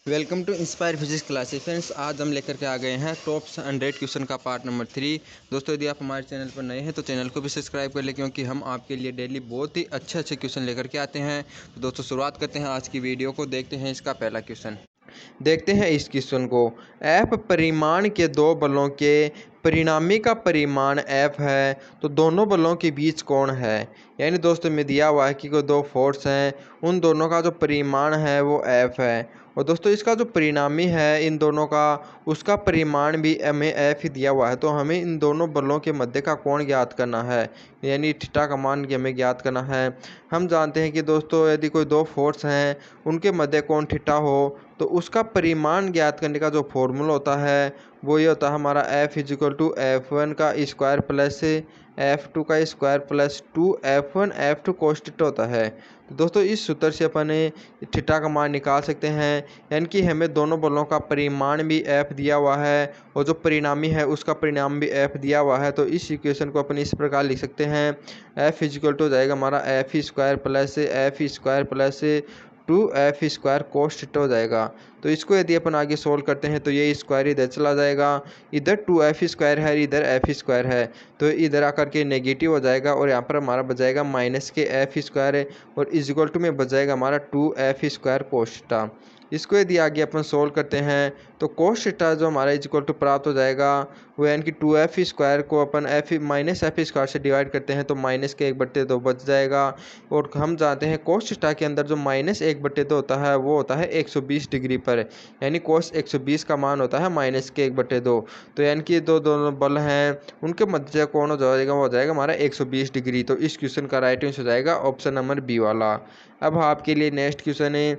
Welcome to inspire physics classes. Friends, आज हम लेकर के आ गए हैं टॉप 100 क्वेश्चन का पार्ट नंबर 3। दोस्तों, यदि आप हमारे चैनल पर नए हैं तो चैनल को भी सब्सक्राइब कर लें, क्योंकि हम आपके लिए डेली बहुत ही अच्छे क्वेश्चन लेकर के आते हैं। तो दोस्तों, शुरुआत करते हैं आज की वीडियो को। देखते हैं इसका पहला क्वेश्चन। देखते हैं इस क्वेश्चन को। एफ परिमाण के दो बलों के परिणामी का परिमाण एफ है, तो दोनों बलों के बीच कोण है। यानी दोस्तों, में दिया हुआ है कि कोई दो फोर्स हैं, उन दोनों का जो परिमाण है वो एफ है। और दोस्तों, इसका जो परिणामी है इन दोनों का, उसका परिमाण भी हमें एफ ही दिया हुआ है। तो हमें इन दोनों बलों के मध्य का कोण ज्ञात करना है, यानी थीटा का मान हमें ज्ञात करना है। हम जानते हैं कि दोस्तों, यदि कोई दो फोर्स हैं, उनके मध्य कोण थीटा हो, तो उसका परिमाण ज्ञात करने का जो फॉर्मूला होता है वो ये होता है हमारा F=F1 का स्क्वायर प्लस F2 का square plus 2F1 F2 cos theta होता है। तो दोस्तों, इस सूत्र से अपन थीटा का मान निकाल सकते हैं। यानी कि हमें दोनों बलों का परिमाण भी F दिया हुआ है और जो परिणामी है उसका परिणाम भी F दिया हुआ है। तो इस इक्वेशन को अपन इस प्रकार लिख सकते हैं। F= हो जाएगा हमारा F² plus 2F² cos theta हो जाएगा। तो इसको यदि अपन आगे सोल्व करते हैं तो ये स्क्वायर इधर चला जाएगा, इधर 2F² है, इधर F² है, तो इधर आकर के नेगेटिव हो जाएगा और यहाँ पर हमारा बच जाएगा माइनस के F² और इक्वल टू में बच जाएगा हमारा 2F² cos थीटा। इसको यदि आगे अपन सोल्व करते हैं तो cos थीटा जो हमारा इक्वल टू प्राप्त हो जाएगा वो, यानी कि 2F² को अपन F से डिवाइड करते हैं तो माइनस के 1/2 बच जाएगा। और हम जानते हैं cos थीटा के अंदर जो -1/2 होता है वो होता है 120 डिग्री पर, यानी cos 120 का मान होता है -1/2। तो यानी कि दोनों बल हैं उनके मध्य कोण हो जाएगा हमारा 120 डिग्री। तो इस क्वेश्चन का राइट आंसर हो जाएगा ऑप्शन नंबर बी वाला। अब आपके लिए नेक्स्ट क्वेश्चन है,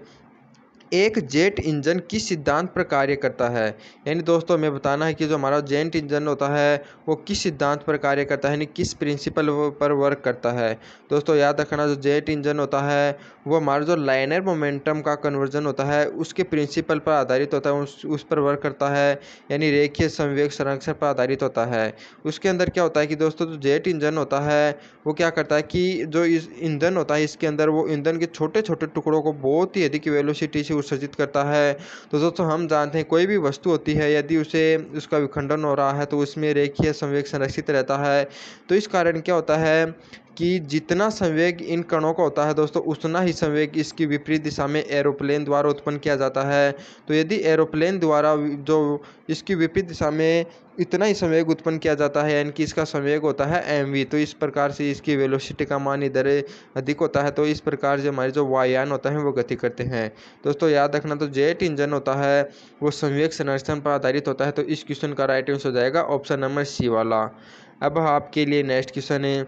एक जेट इंजन किस सिद्धांत पर कार्य करता है। यानी दोस्तों, हमें बताना है कि जो हमारा जेट इंजन होता है वो किस सिद्धांत पर कार्य करता है, यानी किस प्रिंसिपल पर वर्क करता है। दोस्तों, याद रखना, जो जेट इंजन होता है वो हमारा जो लाइनर मोमेंटम का कन्वर्जन होता है उसके प्रिंसिपल पर आधारित होता है, उस पर वर्क करता है, यानी रेखीय संवेग संरक्षण पर आधारित होता है। उसके अंदर क्या होता है कि दोस्तों, जो जेट इंजन होता है वो क्या करता है कि जो इस ईंधन होता है इसके अंदर, वो ईंधन के छोटे छोटे टुकड़ों को बहुत ही अधिक वेलोसिटी से उत्सर्जित करता है। तो दोस्तों, हम जानते हैं कोई भी वस्तु होती है यदि उसे उसका विखंडन हो रहा है तो उसमें रेखीय संवेग संरक्षित रहता है। तो इस कारण क्या होता है कि जितना संवेग इन कणों का होता है दोस्तों, उतना ही संवेग इसकी विपरीत दिशा में एरोप्लेन द्वारा उत्पन्न किया जाता है। तो यदि एरोप्लेन द्वारा जो इसकी विपरीत दिशा में इतना ही संवेग उत्पन्न किया जाता है, यानी कि इसका संवेग होता है mv, तो इस प्रकार से इसकी वेलोसिटी का मान इधर अधिक होता है। तो इस प्रकार से हमारे जो वायुयान होता है वो गति करते हैं। दोस्तों, याद रखना, तो जेट इंजन होता है वो संवेग संरक्षण पर आधारित होता है। तो इस क्वेश्चन का राइट आंसर हो जाएगा ऑप्शन नंबर सी वाला। अब आपके लिए नेक्स्ट क्वेश्चन है,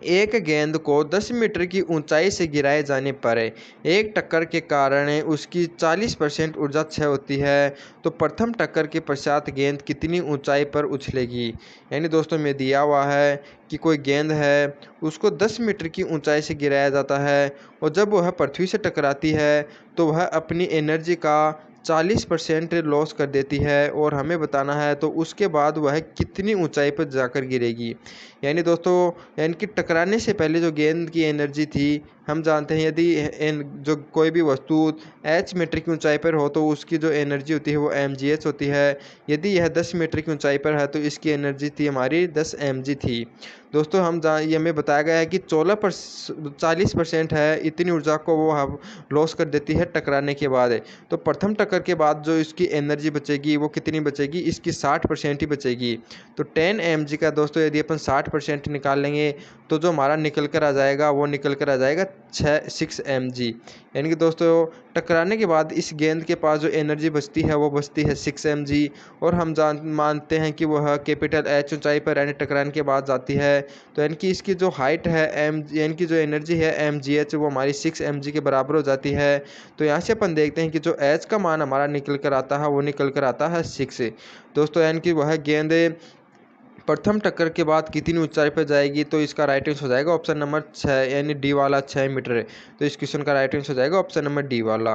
एक गेंद को 10 मीटर की ऊंचाई से गिराए जाने पर एक टक्कर के कारण उसकी 40% ऊर्जा क्षय होती है, तो प्रथम टक्कर के पश्चात गेंद कितनी ऊंचाई पर उछलेगी। यानी दोस्तों, में दिया हुआ है कि कोई गेंद है उसको 10 मीटर की ऊंचाई से गिराया जाता है और जब वह पृथ्वी से टकराती है तो वह अपनी एनर्जी का 40% लॉस कर देती है, और हमें बताना है तो उसके बाद वह कितनी ऊंचाई पर जाकर गिरेगी। यानी दोस्तों, यानी कि टकराने से पहले जो गेंद की एनर्जी थी, हम जानते हैं यदि जो कोई भी वस्तु h मीटर की ऊंचाई पर हो तो उसकी जो एनर्जी होती है वो mgh होती है। यदि यह 10 मीटर की ऊंचाई पर है तो इसकी एनर्जी थी हमारी 10 mg थी। दोस्तों, ये हमें बताया गया है कि 40% है, इतनी ऊर्जा को वो लॉस कर देती है टकराने के बाद। तो प्रथम टक्कर के बाद जो इसकी एनर्जी बचेगी वो कितनी बचेगी, इसकी 60% ही बचेगी। तो 10 mg का दोस्तों यदि अपन 60% निकाल लेंगे तो जो हमारा निकल कर आ जाएगा वो निकल कर आ जाएगा 6 mg। यानी कि दोस्तों, टकराने के बाद इस गेंद के पास जो एनर्जी बचती है वो बचती है 6 mg, और हम मानते हैं कि वह कैपिटल H ऊंचाई पर यानी टकराने के बाद जाती है। तो यानी कि इसकी जो हाइट है यानी कि जो एनर्जी है mgh वो हमारी 6 mg के बराबर हो जाती है। तो यहाँ से अपन देखते हैं कि जो H का मान हमारा निकल कर आता है वो निकल कर आता है 6। दोस्तों, यानी कि वह गेंद प्रथम टक्कर के बाद कितनी ऊंचाई पर जाएगी, तो इसका राइट आंसर हो जाएगा ऑप्शन नंबर 6, यानी डी वाला 6 मीटर। तो इस क्वेश्चन का राइट आंसर हो जाएगा ऑप्शन नंबर डी वाला।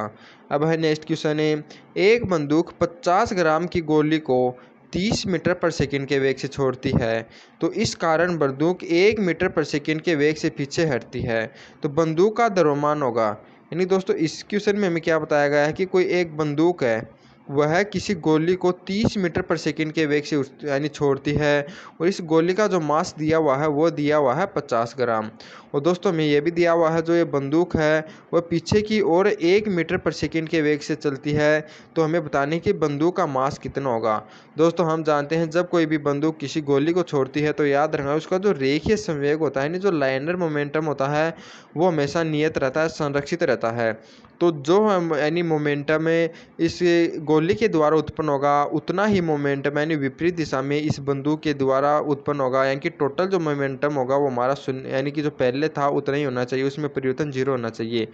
अब है नेक्स्ट क्वेश्चन है, एक बंदूक 50 ग्राम की गोली को 30 मीटर पर सेकंड के वेग से छोड़ती है, तो इस कारण बंदूक 1 मीटर पर सेकंड के वेग से पीछे हटती है, तो बंदूक का द्रव्यमान होगा। यानी दोस्तों इस क्वेश्चन में हमें क्या बताया गया है कि कोई एक बंदूक है, वह किसी गोली को 30 मीटर पर सेकंड के वेग से यानी छोड़ती है, और इस गोली का जो मास दिया हुआ है वो दिया हुआ है 50 ग्राम। और दोस्तों हमें ये भी दिया हुआ है जो ये बंदूक है वह पीछे की ओर 1 मीटर पर सेकंड के वेग से चलती है। तो हमें बताने कि बंदूक का मास कितना होगा। दोस्तों हम जानते हैं जब कोई भी बंदूक किसी गोली को छोड़ती है तो याद रखना उसका जो रेखीय संवेग होता है, यानी जो लाइनर मोमेंटम होता है, वो हमेशा नियत रहता है, संरक्षित रहता है। तो जो हम यानी मोमेंटम है इस गोली के द्वारा उत्पन्न होगा, उतना ही मोमेंटम यानी विपरीत दिशा में इस बंदूक के द्वारा उत्पन्न होगा। यानी कि टोटल जो मोमेंटम होगा वो हमारा शून्य, यानी कि जो पहले था उतना ही होना चाहिए, उसमें परिवर्तन 0 होना चाहिए।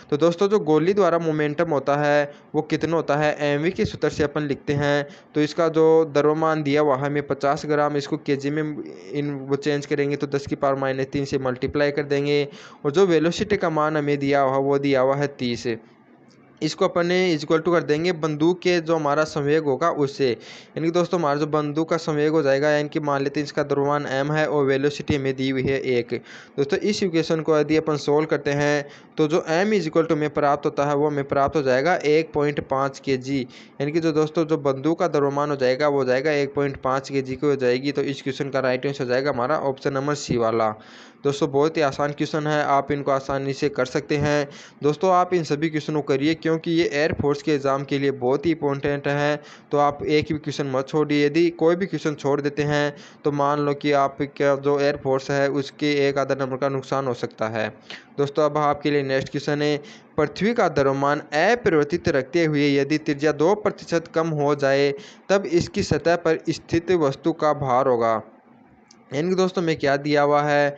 तो दोस्तों जो गोली द्वारा मोमेंटम होता है वो कितना होता है, एमवी के सूत्र से अपन लिखते हैं। तो इसका जो द्रव्यमान दिया हुआ है हमें 50 ग्राम, इसको केजी में वो चेंज करेंगे तो 10⁻³ से मल्टीप्लाई कर देंगे। और जो वेलोसिटी का मान हमें दिया हुआ वो दिया हुआ है 30। इसको अपन ने इक्वल टू कर देंगे बंदूक के जो हमारा संवेग होगा उससे। यानी कि दोस्तों हमारा जो बंदूक का संवेग हो जाएगा, यानी कि मान लेते हैं इसका द्रव्यमान m है और वेलोसिटी हमें दी हुई है 1। दोस्तों इस इक्वेशन को यदि अपन सोल्व करते हैं तो जो m इज इक्वल टू हमें प्राप्त होता है वो हमें प्राप्त हो जाएगा 1.5 kg। यानी कि जो दोस्तों जो बंदूक का द्रव्यमान हो जाएगा वो हो जाएगा 1.5 kg की हो जाएगी। तो इस क्वेश्चन का राइट आंसर हो जाएगा हमारा ऑप्शन नंबर सी वाला। दोस्तों बहुत ही आसान क्वेश्चन है, आप इनको आसानी से कर सकते हैं। दोस्तों आप इन सभी क्वेश्चनों को करिए क्योंकि ये एयरफोर्स के एग्ज़ाम के लिए बहुत ही इंपॉर्टेंट है। तो आप एक भी क्वेश्चन मत छोड़िए, यदि कोई भी क्वेश्चन छोड़ देते हैं तो मान लो कि आपका जो एयरफोर्स है उसके एक आधा नंबर का नुकसान हो सकता है। दोस्तों अब आपके लिए नेक्स्ट क्वेश्चन है, पृथ्वी का द्रव्यमान अपरिवर्तित रखते हुए यदि त्रिज्या 2% कम हो जाए तब इसकी सतह पर स्थित वस्तु का भार होगा। यानी कि दोस्तों में क्या दिया हुआ है,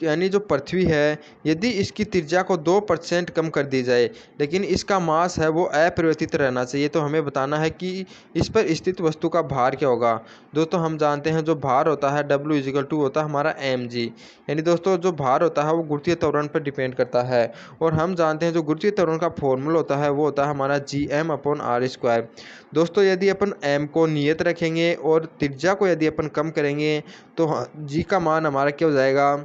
यानी जो पृथ्वी है यदि इसकी त्रिज्या को 2% कम कर दी जाए लेकिन इसका मास है वो अपरिवर्तित रहना चाहिए, तो हमें बताना है कि इस पर स्थित वस्तु का भार क्या होगा। दोस्तों हम जानते हैं जो भार होता है W इजिकल टू होता है हमारा mg। यानी दोस्तों जो भार होता है वो गुरुत्वीय त्वरण पर डिपेंड करता है, और हम जानते हैं जो गुरुत्वीय त्वरण का फॉर्मूला होता है वो होता है हमारा Gm/r²। दोस्तों यदि अपन m को नियत रखेंगे और त्रिज्या को यदि अपन कम करेंगे तो जी का मान हमारा क्या हो जाएगा,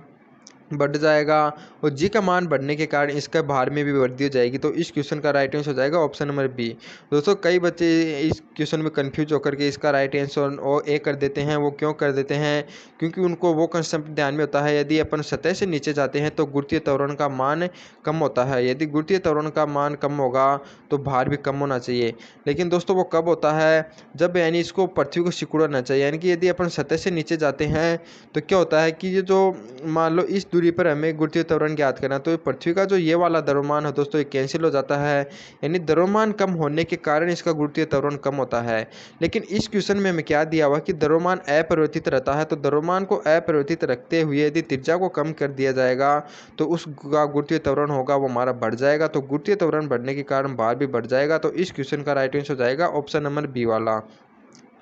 बढ़ जाएगा, और जी का मान बढ़ने के कारण इसका भार में भी वृद्धि हो जाएगी। तो इस क्वेश्चन का राइट आंसर हो जाएगा ऑप्शन नंबर बी। दोस्तों कई बच्चे इस क्वेश्चन में कंफ्यूज होकर के इसका राइट आंसर ओ ए कर देते हैं। वो क्यों कर देते हैं, क्योंकि उनको वो कंसेप्ट ध्यान में होता है यदि अपन सतह से नीचे जाते हैं तो गुरुत्वीय त्वरण का मान कम होता है, यदि गुरुत्वीय त्वरण का मान कम होगा तो भार भी कम होना चाहिए। लेकिन दोस्तों वो कब होता है, जब यानी इसको पृथ्वी को सिकुड़ना चाहिए। यानी कि यदि अपन सतह से नीचे जाते हैं तो क्या होता है कि ये जो मान लो इस दूरी पर हमें गुरुत्वीय त्वरण ज्ञात करना, तो पृथ्वी का जो ये वाला द्रव्यमान है दोस्तों ये कैंसिल हो जाता है, यानी द्रव्यमान कम होने के कारण इसका गुरुत्वीय त्वरण कम होता है। लेकिन इस क्वेश्चन में हमें क्या दिया हुआ कि द्रव्यमान अपरिवर्तित रहता है, तो द्रव्यमान को अपरिवर्तित रखते हुए यदि त्रिज्या को कम कर दिया जाएगा तो उसका गुरुत्वीय त्वरण होगा वो हमारा बढ़ जाएगा। तो गुरुत्वीय त्वरण बढ़ने के कारण भार भी बढ़ जाएगा। तो इस क्वेश्चन का राइट आंसर हो जाएगा ऑप्शन नंबर बी वाला।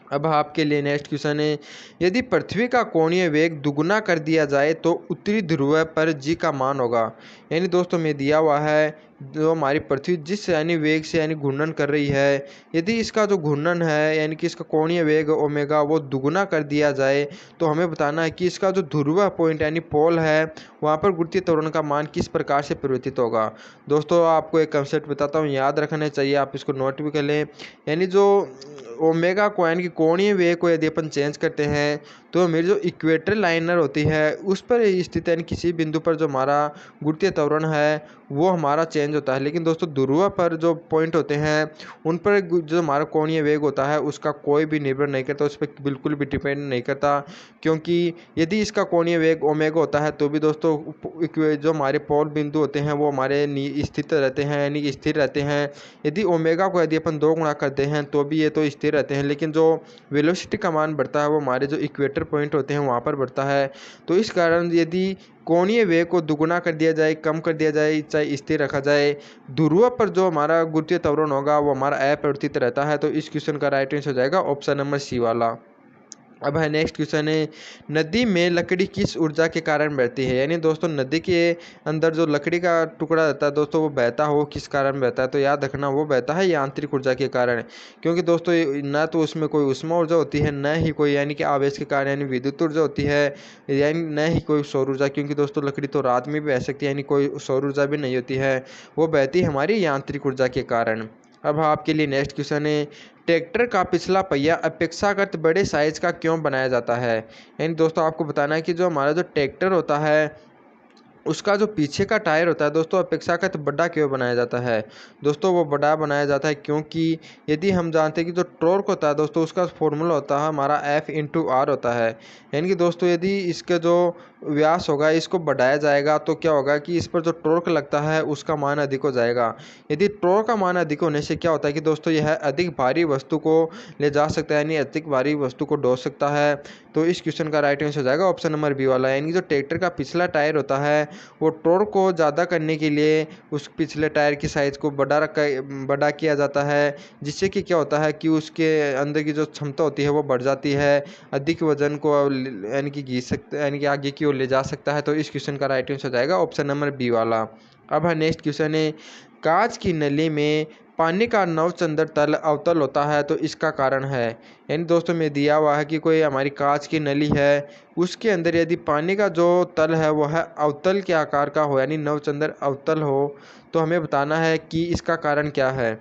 अब आपके लिए नेक्स्ट क्वेश्चन है, यदि पृथ्वी का कोणीय वेग दुगुना कर दिया जाए तो उत्तरी ध्रुव पर जी का मान होगा। यानी दोस्तों में दिया हुआ है जो हमारी पृथ्वी जिस यानी वेग से यानी घूर्णन कर रही है, यदि इसका जो घूर्णन है यानी कि इसका कोणीय वेग ओमेगा वो दुगुना कर दिया जाए तो हमें बताना है कि इसका जो ध्रुव पॉइंट यानी पोल है वहाँ पर गुरुत्वीय त्वरण का मान किस प्रकार से परिवर्तित होगा। दोस्तों आपको एक कंसेप्ट बताता हूँ, याद रखना चाहिए, आप इसको नोट भी कर लें। यानी जो ओमेगा को यानी कि कोणीय वेग को यदि अपन चेंज करते हैं तो मेरी जो इक्वेटर लाइनर होती है उस पर स्थित यानी किसी बिंदु पर जो हमारा गुरुत्वीय त्वरण है वो हमारा चेंज होता है। लेकिन दोस्तों ध्रुव पर जो पॉइंट होते हैं उन पर जो हमारा कोणीय वेग होता है उसका कोई भी निर्भर नहीं करता, उस पर बिल्कुल भी डिपेंड नहीं करता, क्योंकि यदि इसका कोणीय वेग ओमेगा होता है तो भी दोस्तों जो हमारे पोल बिंदु होते हैं वो हमारे स्थित रहते हैं यानी कि स्थिर रहते हैं। यदि ओमेगा को यदि अपन 2 गुणा करते हैं तो भी ये तो स्थिर रहते हैं, लेकिन जो वेलोसिटी का मान बढ़ता है वो हमारे जो इक्वेटर पॉइंट होते हैं वहाँ पर बढ़ता है। तो इस कारण यदि कोणीय वेग को दुगुना कर दिया जाए, कम कर दिया जाए, चाहे स्थिर रखा जाए, ध्रुव पर जो हमारा गुरुत्वीय त्वरण होगा वो हमारा अपरिवर्तित रहता है। तो इस क्वेश्चन का राइट आंसर हो जाएगा ऑप्शन नंबर सी वाला। अब है नेक्स्ट क्वेश्चन है, नदी में लकड़ी किस ऊर्जा के कारण बहती है। यानी दोस्तों नदी के अंदर जो लकड़ी का टुकड़ा रहता है दोस्तों वो बहता हो किस कारण बहता है, तो याद रखना वो बहता है यांत्रिक ऊर्जा के कारण। क्योंकि दोस्तों न तो उसमें कोई ऊष्मा ऊर्जा होती है, न ही कोई यानी कि आवेश के कारण यानी विद्युत ऊर्जा होती है, यानी न ही कोई सौर ऊर्जा। क्योंकि दोस्तों लकड़ी तो रात में भी बह सकती है, यानी कोई सौर ऊर्जा भी नहीं होती है, वो बहती है हमारी यांत्रिक ऊर्जा के कारण। अब आपके लिए नेक्स्ट क्वेश्चन है, ट्रैक्टर का पिछला पहिया अपेक्षाकृत बड़े साइज का क्यों बनाया जाता है। यानी दोस्तों आपको बताना है कि जो हमारा जो ट्रैक्टर होता है उसका जो पीछे का टायर होता है दोस्तों अपेक्षाकृत बड़ा क्यों बनाया जाता है। दोस्तों वो बड़ा बनाया जाता है क्योंकि यदि हम जानते हैं कि जो टॉर्क होता है दोस्तों उसका फॉर्मूला होता है हमारा F/R होता है। यानी कि दोस्तों यदि इसका जो व्यास होगा इसको बढ़ाया जाएगा तो क्या होगा कि इस पर जो टॉर्क लगता है उसका मान अधिक हो जाएगा। यदि टॉर्क का मान अधिक होने से क्या होता है कि दोस्तों यह अधिक भारी वस्तु को ले जा सकता है, यानी अधिक भारी वस्तु को ढो सकता है। तो इस क्वेश्चन का राइट आंसर हो जाएगा ऑप्शन नंबर बी वाला। यानी जो ट्रैक्टर का पिछला टायर होता है वो टॉर्क को ज़्यादा करने के लिए उस पिछले टायर की साइज़ को बड़ा किया जाता है, जिससे कि क्या होता है कि उसके अंदर की जो क्षमता होती है वो बढ़ जाती है, अधिक वजन को यानी कि खींच सकते यानी कि आगे की ओर ले जा सकता है। तो इस क्वेश्चन का राइट आंसर हो जाएगा ऑप्शन नंबर बी वाला। अब है नेक्स्ट क्वेश्चन है, कांच की नली में पानी का नवचंद्र तल अवतल होता है तो इसका कारण है। यानी दोस्तों में दिया हुआ है कि कोई हमारी कांच की नली है उसके अंदर यदि पानी का जो तल है वह अवतल के आकार का हो यानी नवचंद्र अवतल हो, तो हमें बताना है कि इसका कारण क्या है।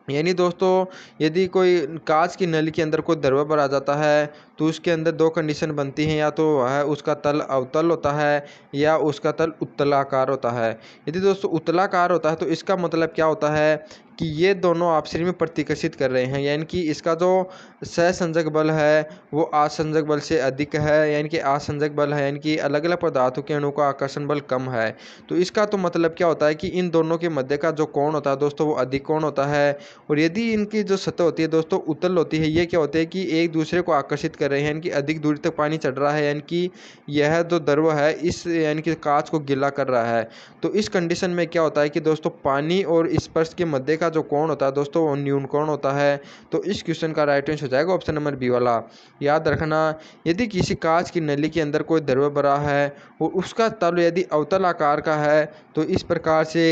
यानी दोस्तों यदि कोई कांच की नली के अंदर कोई द्रव्य भरा जाता है तो उसके अंदर दो कंडीशन बनती हैं, या तो वह उसका तल अवतल होता है या उसका तल उत्तलाकार होता है। यदि दोस्तों उत्तलाकार होता है तो इसका मतलब क्या होता है कि ये दोनों आपस में प्रतिकर्षित कर रहे हैं, यानी कि इसका जो सहसंजक बल है वो आसंजक बल से अधिक है, यानी कि आसंजक बल है यानी कि अलग अलग पदार्थों के अणु का आकर्षण बल कम है। तो इसका तो मतलब क्या होता है कि इन दोनों के मध्य का जो कोण होता है दोस्तों वो अधिक कोण होता है। और यदि इनकी जो सतह होती है दोस्तों उत्तल होती है, ये क्या होते हैं कि एक दूसरे को आकर्षित कर रहे हैं, यानी कि अधिक दूरी तक पानी चढ़ रहा है, यानी कि यह जो द्रव है इस यानी कि कांच को गीला कर रहा है। तो इस कंडीशन में क्या होता है कि दोस्तों पानी और स्पर्श के मध्य का जो कोण होता है दोस्तों वो न्यून कोण होता है। तो इस क्वेश्चन का राइट आंसर हो जाएगा ऑप्शन नंबर बी वाला। याद रखना यदि किसी कांच की नली के अंदर कोई द्रव भरा है और उसका तल यदि अवतल आकार का है तो इस प्रकार से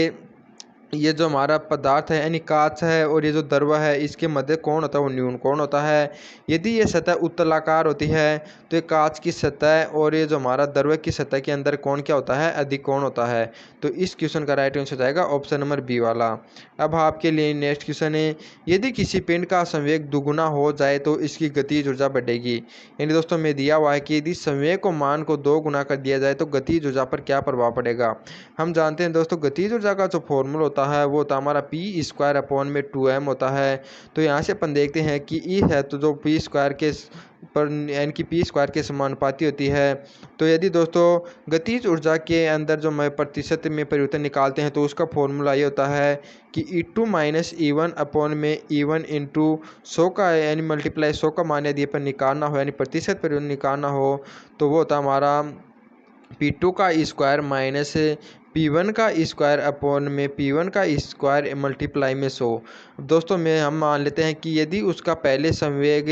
ये जो हमारा पदार्थ है यानी कांच है और ये जो द्रव है इसके मध्य कोण होता है वो न्यून कोण होता है। यदि ये सतह उत्तलाकार होती है तो ये कांच की सतह और ये जो हमारा द्रव की सतह के अंदर कोण क्या होता है अधिक कोण होता है। तो इस क्वेश्चन का राइट आंसर हो जाएगा ऑप्शन नंबर बी वाला। अब आपके लिए नेक्स्ट क्वेश्चन है, यदि किसी पिंड का संवेग दुगुना हो जाए तो इसकी गतिज ऊर्जा बढ़ेगी। यानी दोस्तों में दिया हुआ है कि यदि संवेग को मान को 2 गुना कर दिया जाए तो गतिज ऊर्जा पर क्या प्रभाव पड़ेगा। हम जानते हैं दोस्तों गतिज ऊर्जा का जो फॉर्मूला होता है वो होता है हमारा p²/2m होता है। तो यहाँ से अपन देखते हैं कि ई है तो जो p² के पर यानी कि p² के समानुपाती होती है। तो यदि दोस्तों गतिज ऊर्जा के अंदर जो मैं प्रतिशत में परिवर्तन निकालते हैं तो उसका फॉर्मूला ये होता है कि E2 - E1 में E1 इंटू 100 का यानी मल्टीप्लाई 100 का मान यदि अपन निकालना हो यानी प्रतिशत परिवर्तन निकालना हो तो वो होता हमारा P2 का स्क्वायर माइनस P1 का स्क्वायर अपॉन में P1 का स्क्वायर मल्टीप्लाई में 100। दोस्तों में हम मान लेते हैं कि यदि उसका पहले संवेग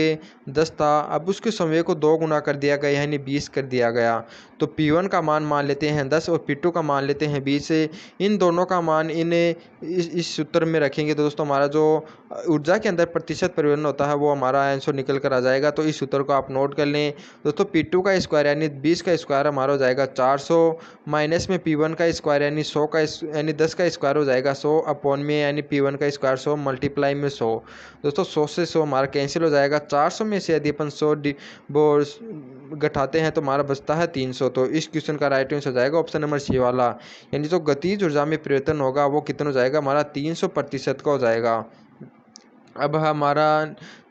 10 था, अब उसके संवेग को 2 गुना कर दिया गया यानी 20 कर दिया गया। तो P1 का मान लेते हैं 10 और P2 का मान लेते हैं 20। इन दोनों का मान इस सूत्र में रखेंगे तो दोस्तों हमारा जो ऊर्जा के अंदर प्रतिशत परिवर्तन होता है वो हमारा आंसर निकल कर आ जाएगा। तो इस सूत्र को आप नोट कर लें दोस्तों। P2 का स्क्वायर यानी 20 का स्क्वायर हमारा हो जाएगा 400 माइनस में P1 का स्क्वायर यानी 100 का यानी 10 का स्क्वायर हो जाएगा 100 अपॉन में यानी P1 का स्क्वायर 100 मल्टीप्लाई में 100। दोस्तों 100 से 100 हमारा कैंसिल हो जाएगा। 400 में से यदि अपन 100 घटाते हैं तो हमारा बचता है 300। तो इस क्वेश्चन का राइट आंसर हो जाएगा ऑप्शन नंबर सी वाला। यानी जो गतिज ऊर्जा में परिवर्तन होगा वो कितना हो जाएगा हमारा 300% का हो जाएगा। अब हमारा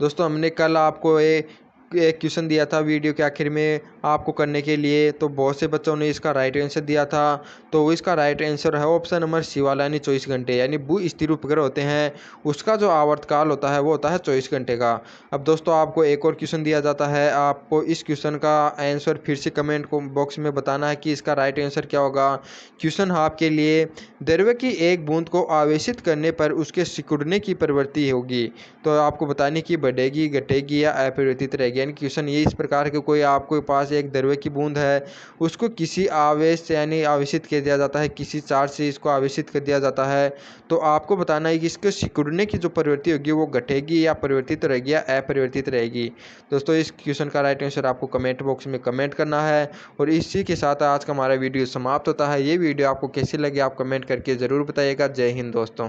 दोस्तों हमने कल आपको एक क्वेश्चन दिया था वीडियो के आखिर में आपको करने के लिए, तो बहुत से बच्चों ने इसका राइट आंसर दिया था। तो इसका राइट आंसर है ऑप्शन नंबर सी वाला यानी 24 घंटे। यानी भू स्थिर उपग्रह होते हैं उसका जो आवर्तकाल होता है वो होता है 24 घंटे का। अब दोस्तों आपको एक और क्वेश्चन दिया जाता है, आपको इस क्वेश्चन का आंसर फिर से कमेंट बॉक्स में बताना है कि इसका राइट आंसर क्या होगा। क्वेश्चन आपके लिए, द्रव्य की एक बूंद को आवेशित करने पर उसके सिकुड़ने की प्रवृत्ति होगी, तो आपको बताने की बढ़ेगी घटेगी या अपरिवर्तित रहेगी। यानी क्वेश्चन ये इस प्रकार के, कोई आपके पास एक द्रव्य की बूंद है, उसको किसी आवेश से यानी आवेशित कर दिया जाता है, किसी चार्ज से इसको आवेशित कर दिया जाता है, तो आपको बताना है कि इसके सिकुड़ने की जो प्रवृत्ति होगी वो घटेगी या परिवर्तित रहेगी या अपरिवर्तित रहेगी। दोस्तों इस क्वेश्चन का राइट आंसर आपको कमेंट बॉक्स में कमेंट करना है। और इसी के साथ आज का हमारा वीडियो समाप्त होता है। ये वीडियो आपको कैसी लगी आप कमेंट करके ज़रूर बताइएगा। जय हिंद दोस्तों।